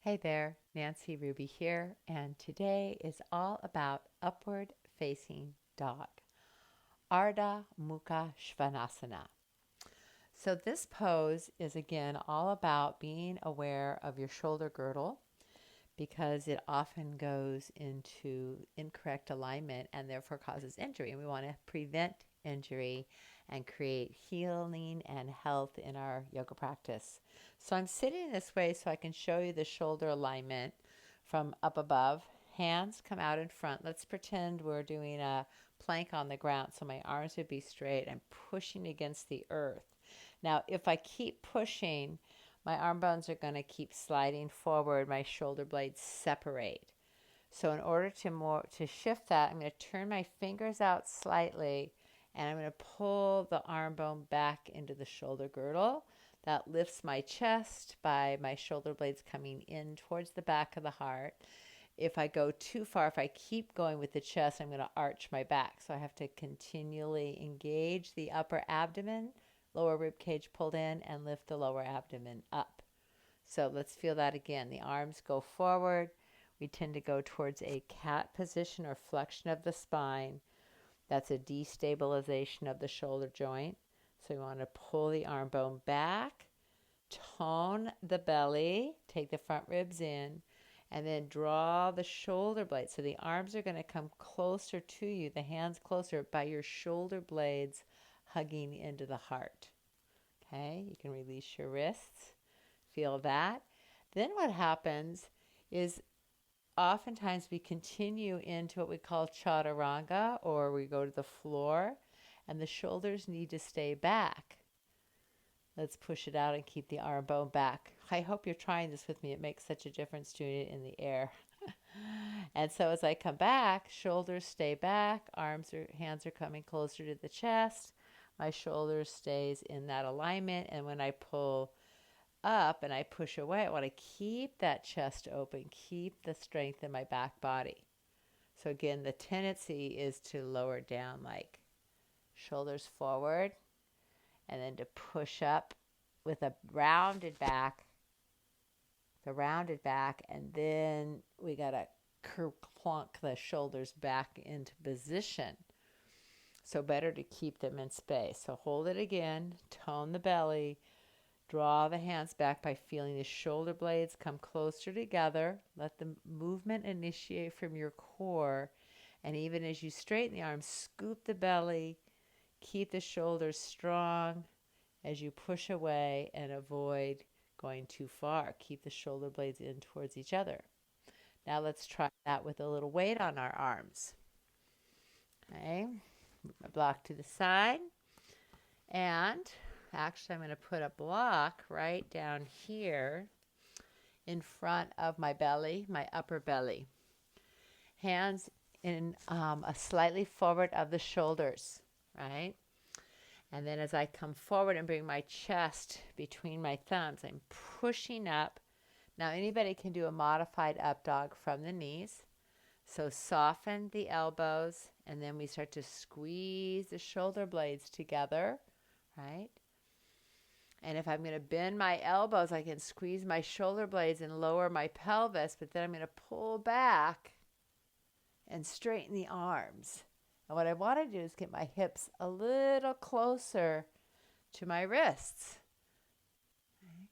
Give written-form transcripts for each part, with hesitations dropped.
Hey there, Nancy Ruby here, and today is all about upward facing dog, Urdhva Mukha Svanasana. So, this pose is again all about being aware of your shoulder girdle because it often goes into incorrect alignment and therefore causes injury. And we want to prevent injury and create healing and health in our yoga practice. So I'm sitting this way so I can show you the shoulder alignment from up above. Hands come out in front. Let's pretend we're doing a plank on the ground so my arms would be straight. I'm pushing against the earth. Now, if I keep pushing, my arm bones are going to keep sliding forward. My shoulder blades separate. So in order to shift that, I'm going to turn my fingers out slightly and I'm going to pull the arm bone back into the shoulder girdle. That lifts my chest by my shoulder blades coming in towards the back of the heart. If I go too far, if I keep going with the chest, I'm going to arch my back. So I have to continually engage the upper abdomen, lower rib cage pulled in, and lift the lower abdomen up. So let's feel that again. The arms go forward. We tend to go towards a cat position or flexion of the spine. That's a destabilization of the shoulder joint. So we want to pull the arm bone back, tone the belly, take the front ribs in, and then draw the shoulder blades. So the arms are going to come closer to you, the hands closer by your shoulder blades hugging into the heart. Okay, you can release your wrists. Feel that. Then what happens is oftentimes we continue into what we call chaturanga, or we go to the floor, and the shoulders need to stay back. Let's push it out and keep the arm bone back. I hope you're trying this with me. It makes such a difference doing it in the air. And so as I come back, shoulders stay back, hands are coming closer to the chest. My shoulders stays in that alignment, and when I pull up and I push away, I want to keep that chest open, keep the strength in my back body. So again, the tendency is to lower down, like shoulders forward, and then to push up with a rounded back, and then we got to plunk the shoulders back into position. So better to keep them in space. So hold it again, tone the belly, draw the hands back by feeling the shoulder blades come closer together. Let the movement initiate from your core. And even as you straighten the arms, scoop the belly. Keep the shoulders strong as you push away and avoid going too far. Keep the shoulder blades in towards each other. Now let's try that with a little weight on our arms. Okay, move my block to the side. And actually, I'm going to put a block right down here in front of my belly, my upper belly. Hands in a slightly forward of the shoulders, right? And then as I come forward and bring my chest between my thumbs, I'm pushing up. Now, anybody can do a modified up dog from the knees. So soften the elbows, and then we start to squeeze the shoulder blades together, right? And if I'm going to bend my elbows, I can squeeze my shoulder blades and lower my pelvis, but then I'm going to pull back and straighten the arms. And what I want to do is get my hips a little closer to my wrists. Okay.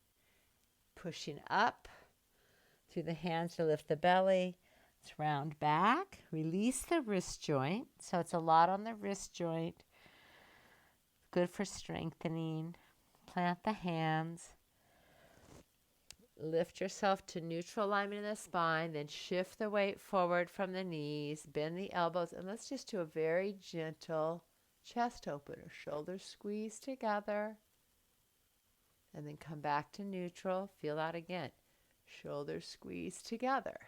Pushing up through the hands to lift the belly. Let's round back. Release the wrist joint. So it's a lot on the wrist joint. Good for strengthening. Plant the hands. Lift yourself to neutral alignment in the spine, then shift the weight forward from the knees, bend the elbows, and let's just do a very gentle chest opener. Shoulders squeeze together, and then come back to neutral. Feel that again. Shoulders squeeze together.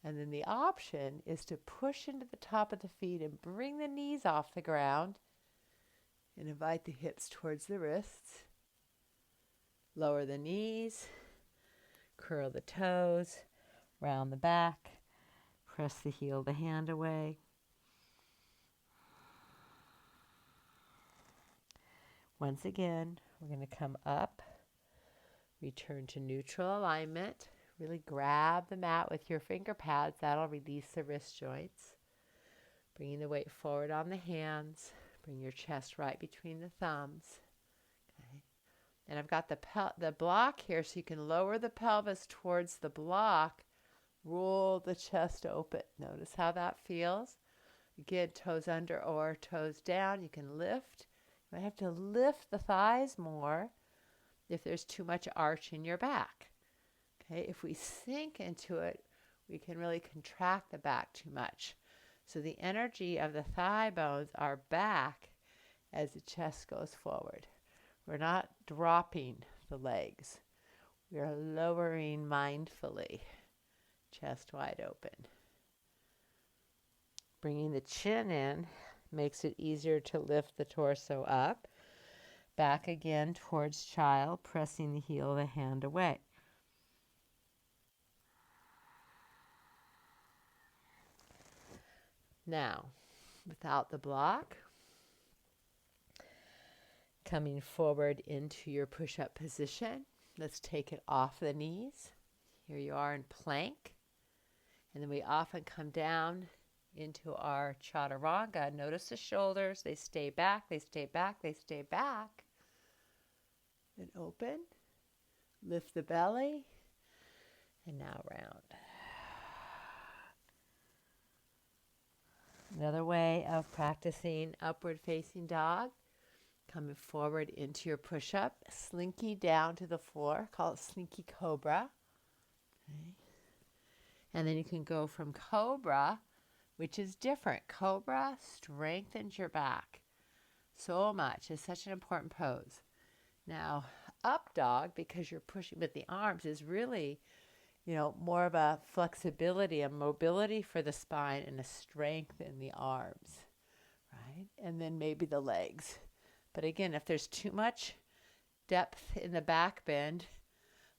And then the option is to push into the top of the feet and bring the knees off the ground and invite the hips towards the wrists. Lower the knees, curl the toes, round the back, press the heel of the hand away. Once again, we're going to come up, Return to neutral alignment. Really grab the mat with your finger pads. That'll release the wrist joints. Bringing the weight forward on the hands. Bring your chest right between the thumbs. Okay. And I've got the block here, so you can lower the pelvis towards the block. Roll the chest open. Notice how that feels. Again, toes under or toes down. You can lift. You might have to lift the thighs more if there's too much arch in your back. Okay, if we sink into it, we can really contract the back too much. So the energy of the thigh bones are back as the chest goes forward. We're not dropping the legs. We are lowering mindfully, chest wide open. Bringing the chin in makes it easier to lift the torso up. Back again towards child, pressing the heel of the hand away. Now, without the block, coming forward into your push-up position. Let's take it off the knees. Here you are in plank. And then we often come down into our chaturanga. Notice the shoulders. They stay back, they stay back, they stay back. Then open. Lift the belly. And now round. Another way of practicing upward facing dog. Coming forward into your push-up. Slinky down to the floor. Call it slinky cobra. Okay. And then you can go from cobra, which is different. Cobra strengthens your back so much. It's such an important pose. Now, up dog, because you're pushing with the arms, is really, more of a flexibility, a mobility for the spine, and a strength in the arms, right? And then maybe the legs. But again, if there's too much depth in the back bend,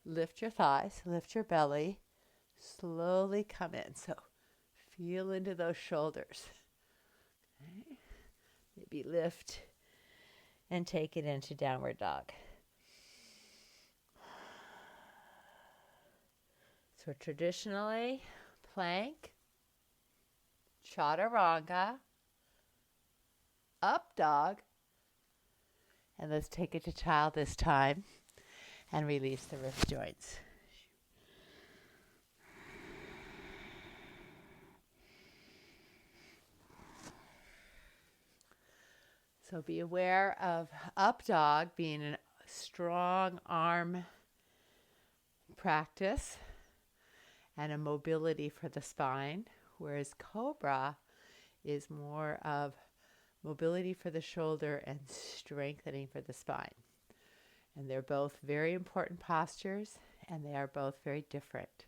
lift your thighs, lift your belly, slowly come in. So feel into those shoulders. Okay. Maybe lift and take it into downward dog. So traditionally, plank, chaturanga, up dog, and let's take it to child this time and release the wrist joints. So be aware of up dog being a strong arm practice and a mobility for the spine, whereas cobra is more of mobility for the shoulder and strengthening for the spine. And they're both very important postures, and they are both very different.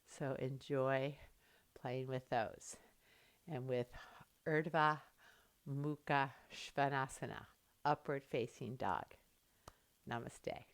So enjoy playing with those. And with Urdhva Mukha Svanasana, upward facing dog. Namaste.